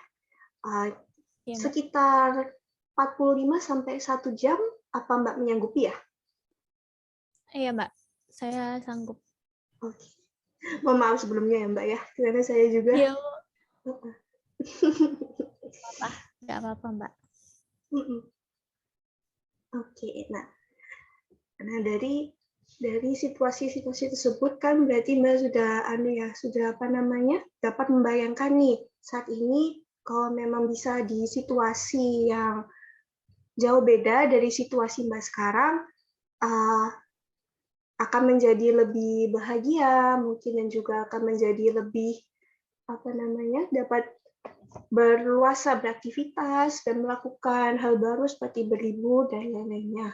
Iya, Mbak. sekitar 45 sampai 1 jam, apa Mbak menyanggupi ya? Iya, Mbak. Saya sanggup. Oke. Mohon maaf sebelumnya ya Mbak ya, karena saya juga. Iya, apa? Nggak apa-apa, Mbak. Oke, nah dari situasi-situasi tersebut kan berarti Mbak sudah apa namanya dapat membayangkan nih saat ini kalau memang bisa di situasi yang jauh beda dari situasi Mbak sekarang, uh, akan menjadi lebih bahagia mungkin dan juga akan menjadi lebih apa namanya dapat berluasa beraktivitas dan melakukan hal baru seperti berlibur dan lain-lainnya.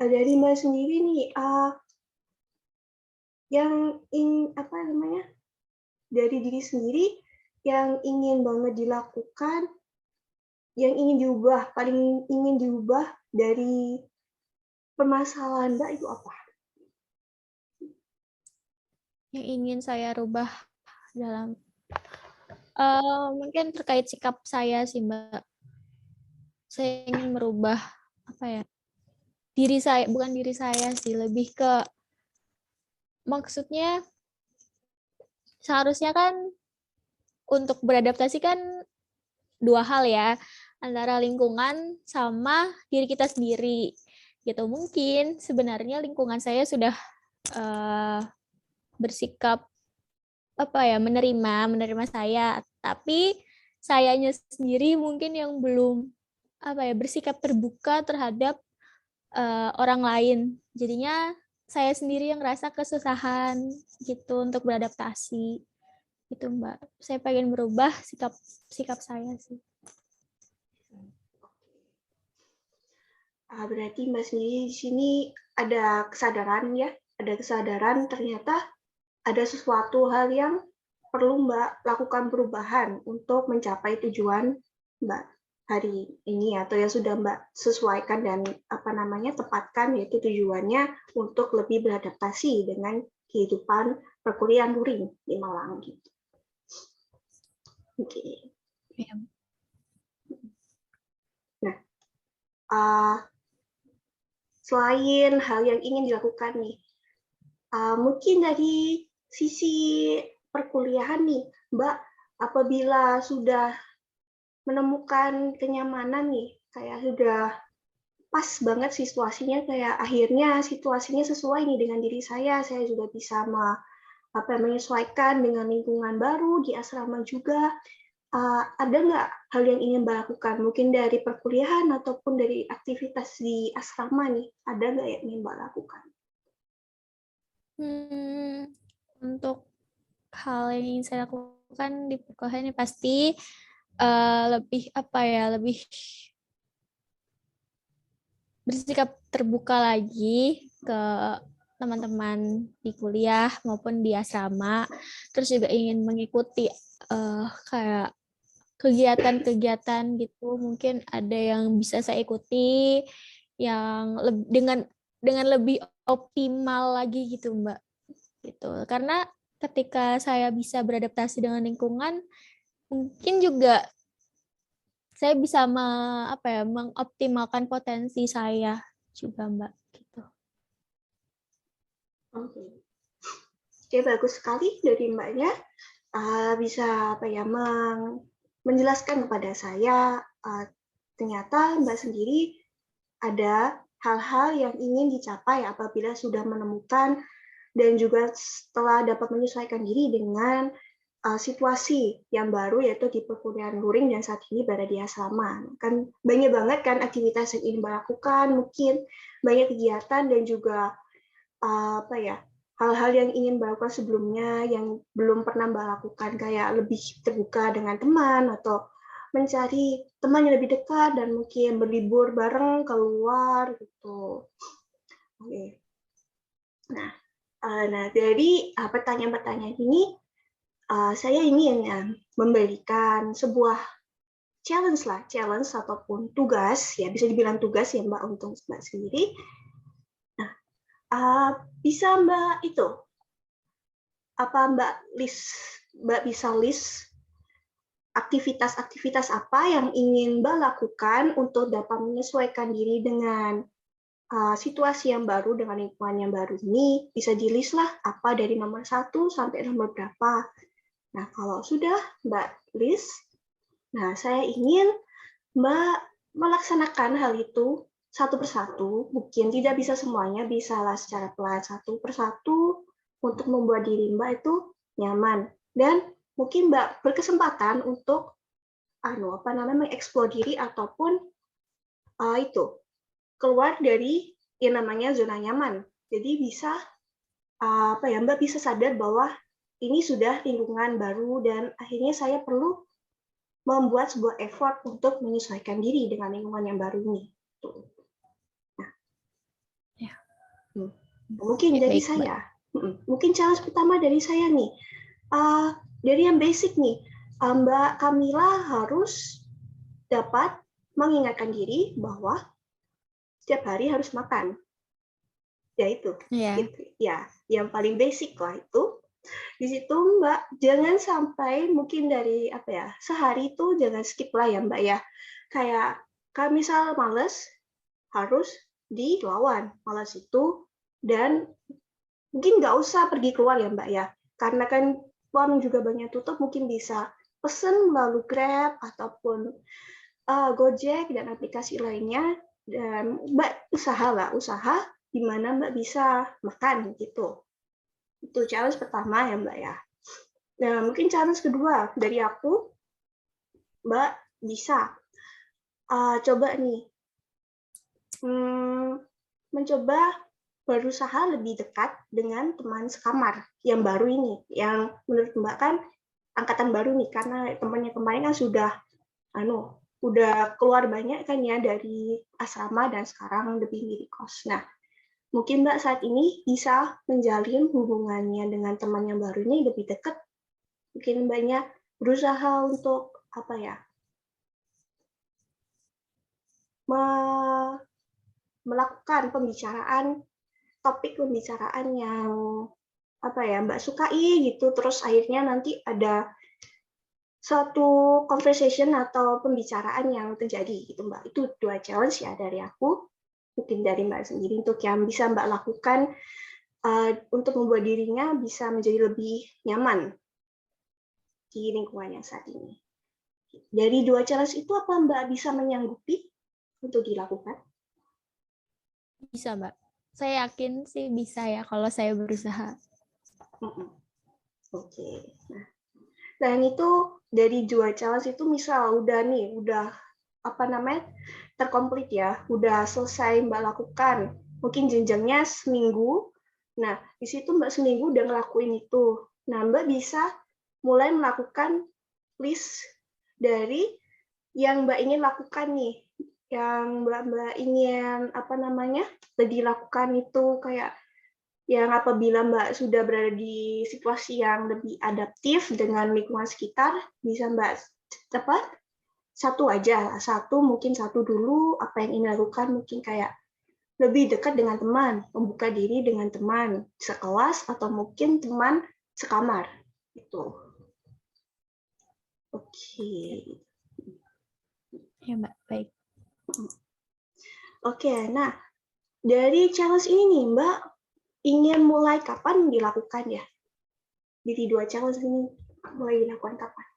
Dari Mbak sendiri nih, apa namanya dari diri sendiri yang ingin banget dilakukan, yang ingin diubah, paling ingin diubah dari permasalahan Mbak itu apa? Yang ingin saya rubah dalam mungkin terkait sikap saya sih, Mbak. Saya ingin merubah apa ya? Diri saya, bukan diri saya sih, lebih ke maksudnya seharusnya kan untuk beradaptasi kan dua hal ya, antara lingkungan sama diri kita sendiri gitu. Mungkin sebenarnya lingkungan saya sudah uh, bersikap apa ya, menerima saya, tapi sayanya sendiri mungkin yang belum apa ya, bersikap terbuka terhadap orang lain. Jadinya saya sendiri yang ngerasa kesusahan gitu untuk beradaptasi. Itu Mbak. Saya pengen merubah sikap sikap saya sih. Berarti Mbak sendiri di sini ada kesadaran ternyata ada sesuatu hal yang perlu Mbak lakukan perubahan untuk mencapai tujuan Mbak hari ini atau yang sudah Mbak sesuaikan dan apa namanya tepatkan yaitu tujuannya untuk lebih beradaptasi dengan kehidupan perkuliahan luring di Malang gitu. Oke. Ya. Nah, selain hal yang ingin dilakukan nih, mungkin dari sisi perkuliahan nih, Mbak, apabila sudah menemukan kenyamanan nih, kayak sudah pas banget situasinya, kayak akhirnya situasinya sesuai nih dengan diri saya juga bisa menyesuaikan dengan lingkungan baru di asrama juga. Ada nggak hal yang ingin Mbak lakukan? Mungkin dari perkuliahan ataupun dari aktivitas di asrama nih, ada nggak yang ingin Mbak lakukan? Untuk hal yang ingin saya lakukan di perkuliahan ini pasti lebih apa ya, lebih bersikap terbuka lagi ke teman-teman di kuliah maupun di asrama. Terus juga ingin mengikuti kayak kegiatan-kegiatan gitu. Mungkin ada yang bisa saya ikuti yang dengan lebih optimal lagi gitu, Mbak. gitu. Karena ketika saya bisa beradaptasi dengan lingkungan, mungkin juga saya bisa mengoptimalkan potensi saya juga, Mbak, gitu. Oke, Oke, bagus sekali dari Mbaknya. Bisa apa ya menjelaskan kepada saya ternyata Mbak sendiri ada hal-hal yang ingin dicapai apabila sudah menemukan dan juga setelah dapat menyesuaikan diri dengan situasi yang baru yaitu di perkuliahan luring dan saat ini berada di asrama. Kan banyak banget kan aktivitas yang ingin Mbak lakukan, mungkin banyak kegiatan dan juga apa ya hal-hal yang ingin Mbak lakukan sebelumnya yang belum pernah Mbak lakukan kayak lebih terbuka dengan teman atau mencari teman yang lebih dekat dan mungkin berlibur bareng keluar gitu. Oke. Nah, dari pertanyaan-pertanyaan ini saya ingin memberikan sebuah challenge ataupun tugas ya bisa dibilang tugas ya Mbak untuk Mbak sendiri. Nah, bisa Mbak itu apa Mbak bisa list aktivitas-aktivitas apa yang ingin Mbak lakukan untuk dapat menyesuaikan diri dengan situasi yang baru dengan lingkungan yang baru ini bisa di list lah apa dari nomor 1 sampai nomor berapa. Nah, kalau sudah Mbak list, nah saya ingin Mbak melaksanakan hal itu satu persatu, mungkin tidak bisa semuanya, bisalah secara pelan satu persatu untuk membuat diri Mbak itu nyaman. Dan mungkin Mbak berkesempatan untuk mengeksplor diri ataupun itu keluar dari yang namanya zona nyaman. Jadi bisa Mbak bisa sadar bahwa ini sudah lingkungan baru dan akhirnya saya perlu membuat sebuah effort untuk menyesuaikan diri dengan lingkungan yang baru ini. Nah, Ya. mungkin Ya, dari baik, Mbak. saya, mungkin challenge pertama dari saya nih, dari yang basic nih, Mbak Kamila harus dapat mengingatkan diri bahwa setiap hari harus makan. Ya itu, Ya. gitu. Ya, yang paling basic lah itu. Di situ Mbak jangan sampai mungkin dari sehari itu jangan skip lah ya Mbak ya kayak kalau misal males harus dilawan males itu dan mungkin nggak usah pergi keluar ya Mbak ya karena kan warung juga banyak tutup mungkin bisa pesen melalui Grab ataupun Gojek dan aplikasi lainnya dan Mbak usaha di mana Mbak bisa makan gitu itu challenge pertama ya Mbak ya. Nah, mungkin challenge kedua dari aku, Mbak bisa coba nih mencoba berusaha lebih dekat dengan teman sekamar yang baru ini, yang menurut Mbak kan angkatan baru nih karena temannya kemarin kan udah keluar banyak kan ya dari asrama dan sekarang lebih milih kos. Nah, mungkin Mbak saat ini bisa menjalin hubungannya dengan teman yang baru ini lebih dekat. Mungkin Mbaknya berusaha untuk melakukan topik pembicaraan yang Mbak sukai gitu terus akhirnya nanti ada suatu conversation atau pembicaraan yang terjadi gitu Mbak itu 2 challenge ya dari aku mungkin dari Mbak sendiri untuk yang bisa Mbak lakukan untuk membuat dirinya bisa menjadi lebih nyaman di lingkungan yang saat ini. Dari 2 challenge itu apa Mbak bisa menyanggupi untuk dilakukan? Bisa, Mbak. Saya yakin sih bisa ya kalau saya berusaha. Oke. Nah, dan itu dari 2 challenge itu misal udah terkomplit ya, udah selesai Mbak lakukan. Mungkin jenjangnya seminggu. Nah, di situ Mbak seminggu udah ngelakuin itu. Nah, Mbak bisa mulai melakukan list dari yang Mbak ingin lakukan nih. Yang Mbak ingin dilakukan itu kayak yang apabila Mbak sudah berada di situasi yang lebih adaptif dengan lingkungan sekitar, bisa Mbak satu aja, mungkin satu dulu, apa yang ingin dilakukan, mungkin kayak lebih dekat dengan teman, membuka diri dengan teman sekelas atau mungkin teman sekamar. Itu. Oke. Ya, Mbak. Baik. Oke, nah dari challenge ini nih, Mbak, ingin mulai kapan dilakukan ya? Jadi 2 challenge ini mulai dilakukan kapan?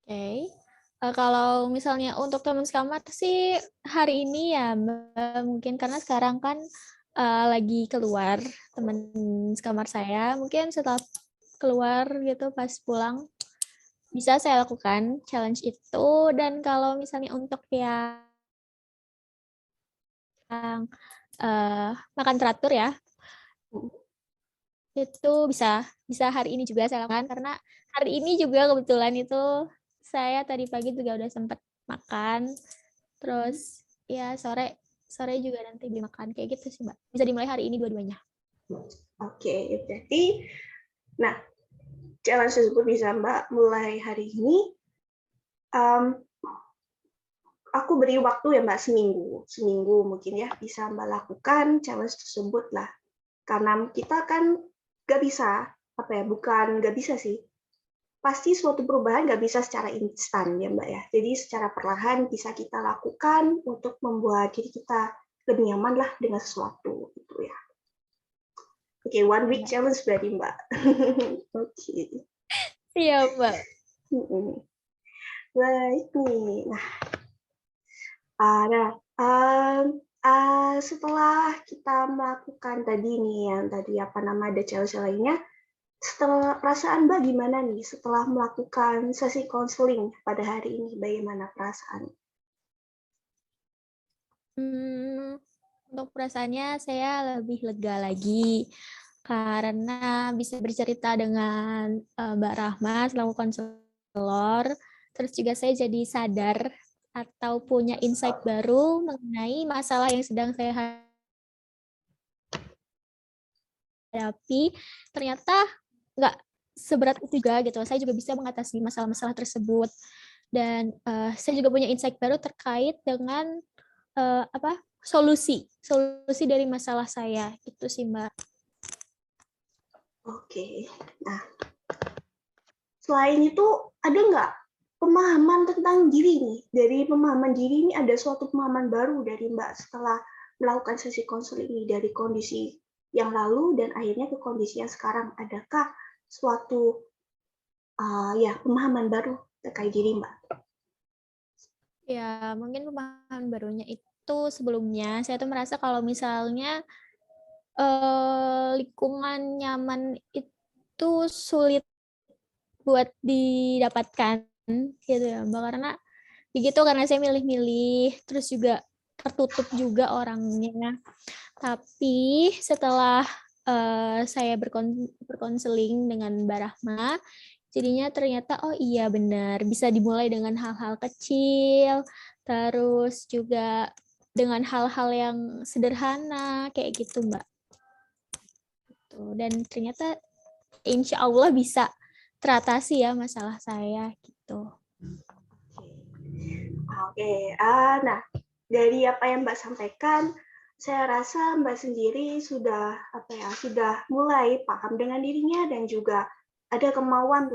Oke. Kalau misalnya untuk teman sekamar sih hari ini ya Mbak, mungkin karena sekarang kan lagi keluar teman sekamar saya. Mungkin setelah keluar gitu pas pulang bisa saya lakukan challenge itu. Dan kalau misalnya untuk yang makan teratur ya, itu bisa bisa hari ini juga saya lakukan karena hari ini juga kebetulan itu saya tadi pagi juga udah sempat makan. Terus ya sore sore juga nanti beli makan kayak gitu sih Mbak. Bisa dimulai hari ini dua-duanya. Oke, berarti, nah, challenge tersebut bisa Mbak mulai hari ini. Aku beri waktu ya Mbak seminggu mungkin ya bisa Mbak lakukan challenge tersebut lah. Karena kita kan nggak bisa, apa ya, bukan nggak bisa sih, pasti suatu perubahan nggak bisa secara instan ya Mbak ya. Jadi secara perlahan bisa kita lakukan untuk membuat diri kita lebih nyaman lah dengan sesuatu gitu ya. Oke, one week Mbak. challenge berarti Mbak. Oke. Iya Mbak. Baik nih. Nah, setelah kita melakukan tadi nih yang tadi apa nama ada challenge lainnya, setelah perasaan Mbak gimana nih setelah melakukan sesi konseling pada hari ini? Bagaimana perasaan? Untuk perasaannya saya lebih lega lagi karena bisa bercerita dengan Mbak Rahma selaku konselor. Terus juga saya jadi sadar atau punya insight baru mengenai masalah yang sedang saya hadapi. Ternyata nggak seberat itu juga gitu. Saya juga bisa mengatasi masalah-masalah tersebut. Dan saya juga punya insight baru terkait dengan apa solusi dari masalah saya itu sih Mbak. Oke, nah selain itu ada nggak pemahaman tentang diri nih? Dari pemahaman diri ini ada suatu pemahaman baru dari Mbak setelah melakukan sesi konseling ini dari kondisi yang lalu dan akhirnya ke kondisi yang sekarang. Adakah suatu ya pemahaman baru terkait diri Mbak? Ya mungkin pemahaman barunya itu sebelumnya saya tuh merasa kalau misalnya lingkungan nyaman itu sulit buat didapatkan gitu ya Mbak, karena begitu karena saya milih-milih terus juga tertutup juga orangnya. Tapi setelah saya berkonseling dengan Mbak Rahma, jadinya ternyata oh iya benar bisa dimulai dengan hal-hal kecil, terus juga dengan hal-hal yang sederhana kayak gitu Mbak. Dan ternyata insya Allah bisa teratasi ya masalah saya gitu. Oke, nah dari apa yang Mbak sampaikan, saya rasa Mbak sendiri sudah apa ya, sudah mulai paham dengan dirinya dan juga ada kemauan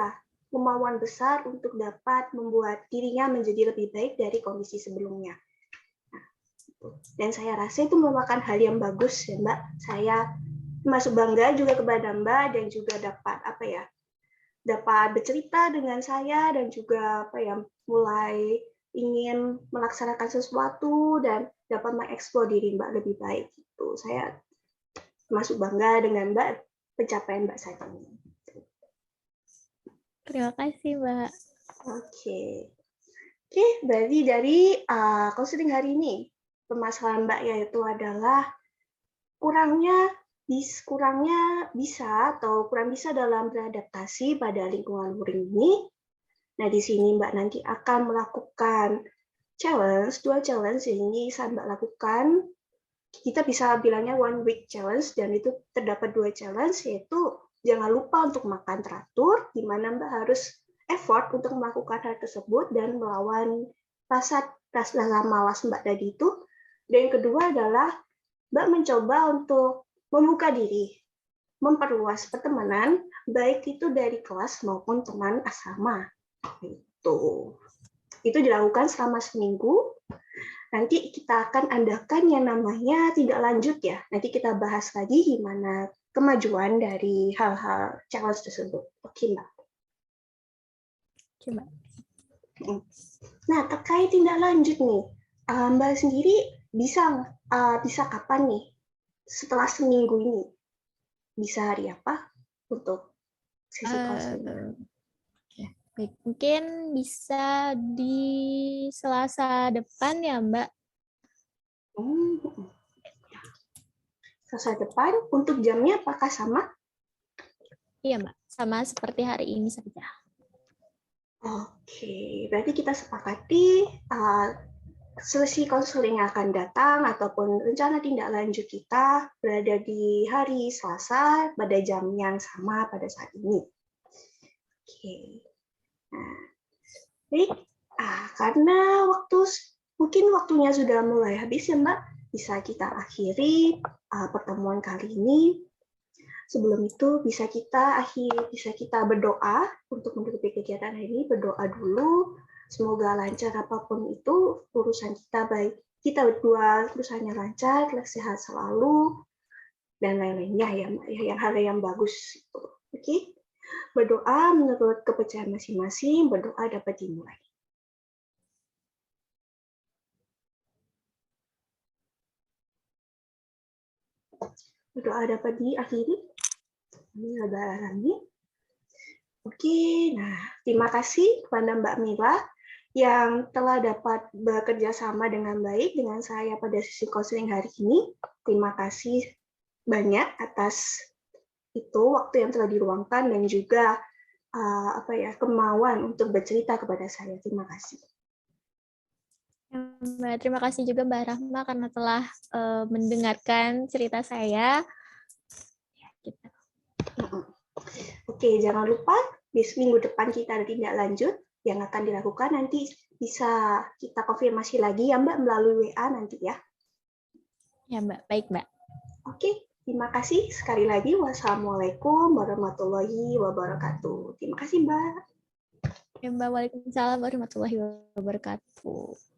besar untuk dapat membuat dirinya menjadi lebih baik dari kondisi sebelumnya. Nah, dan saya rasa itu merupakan hal yang bagus ya Mbak. Saya masuk bangga juga kepada Mbak dan juga dapat apa ya, dapat bercerita dengan saya dan juga apa ya, mulai ingin melaksanakan sesuatu dan dapat mengeksplor diri Mbak lebih baik gitu. Saya masuk bangga dengan Mbak pencapaian Mbak saat ini. Terima kasih Mbak. Oke. Oke, berarti dari konseling hari ini permasalahan Mbak yaitu adalah kurangnya bisa atau kurang bisa dalam beradaptasi pada lingkungan luring ini. Nah, di sini Mbak nanti akan melakukan challenge, 2 challenge ini saat Mbak lakukan. Kita bisa bilangnya one week challenge dan itu terdapat 2 challenge yaitu jangan lupa untuk makan teratur, di mana Mbak harus effort untuk melakukan hal tersebut dan melawan rasa malas Mbak tadi itu. Dan yang kedua adalah Mbak mencoba untuk membuka diri, memperluas pertemanan, baik itu dari kelas maupun teman asrama. Itu dilakukan selama seminggu. Nanti kita akan adakan yang namanya tindak lanjut ya. Nanti kita bahas lagi gimana kemajuan dari hal-hal challenge tersebut. Oke, Mbak. Coba. Nah, terkait tindak lanjut nih, Mbak sendiri bisa kapan nih setelah seminggu ini? Bisa hari apa untuk sesi konseling? Baik, mungkin bisa di Selasa depan ya, Mbak. Selesai depan, untuk jamnya apakah sama? Iya, Mbak. Sama seperti hari ini saja. Oke, berarti kita sepakati sesi konseling yang akan datang ataupun rencana tindak lanjut kita berada di hari Selasa pada jam yang sama pada saat ini. Oke, nah, baik. Karena mungkin waktunya sudah mulai habis ya Mbak, bisa kita akhiri pertemuan kali ini. Sebelum itu bisa kita berdoa untuk menutupi kegiatan ini, berdoa dulu. Semoga lancar apapun itu urusan kita, baik kita berdua urusannya lancar, sehat selalu dan lain-lainnya ya, yang hal yang bagus itu. Oke. Berdoa menurut kepercayaan masing-masing, berdoa dapat dimulai. Berdoa dapat diakhiri. Oke, nah terima kasih kepada Mbak Mila yang telah dapat bekerja sama dengan baik dengan saya pada sesi konseling hari ini. Terima kasih banyak atas itu waktu yang telah diluangkan dan juga kemauan untuk bercerita kepada saya. Terima kasih. Mbak, terima kasih juga Mbak Rahma karena telah mendengarkan cerita saya. Ya, gitu. Oke, jangan lupa di minggu depan kita ada tindak lanjut yang akan dilakukan, nanti bisa kita konfirmasi lagi ya Mbak melalui WA nanti ya. Ya Mbak, baik Mbak. Oke, terima kasih sekali lagi. Wassalamualaikum warahmatullahi wabarakatuh. Terima kasih Mbak. Ya Mbak, waalaikumsalam warahmatullahi wabarakatuh.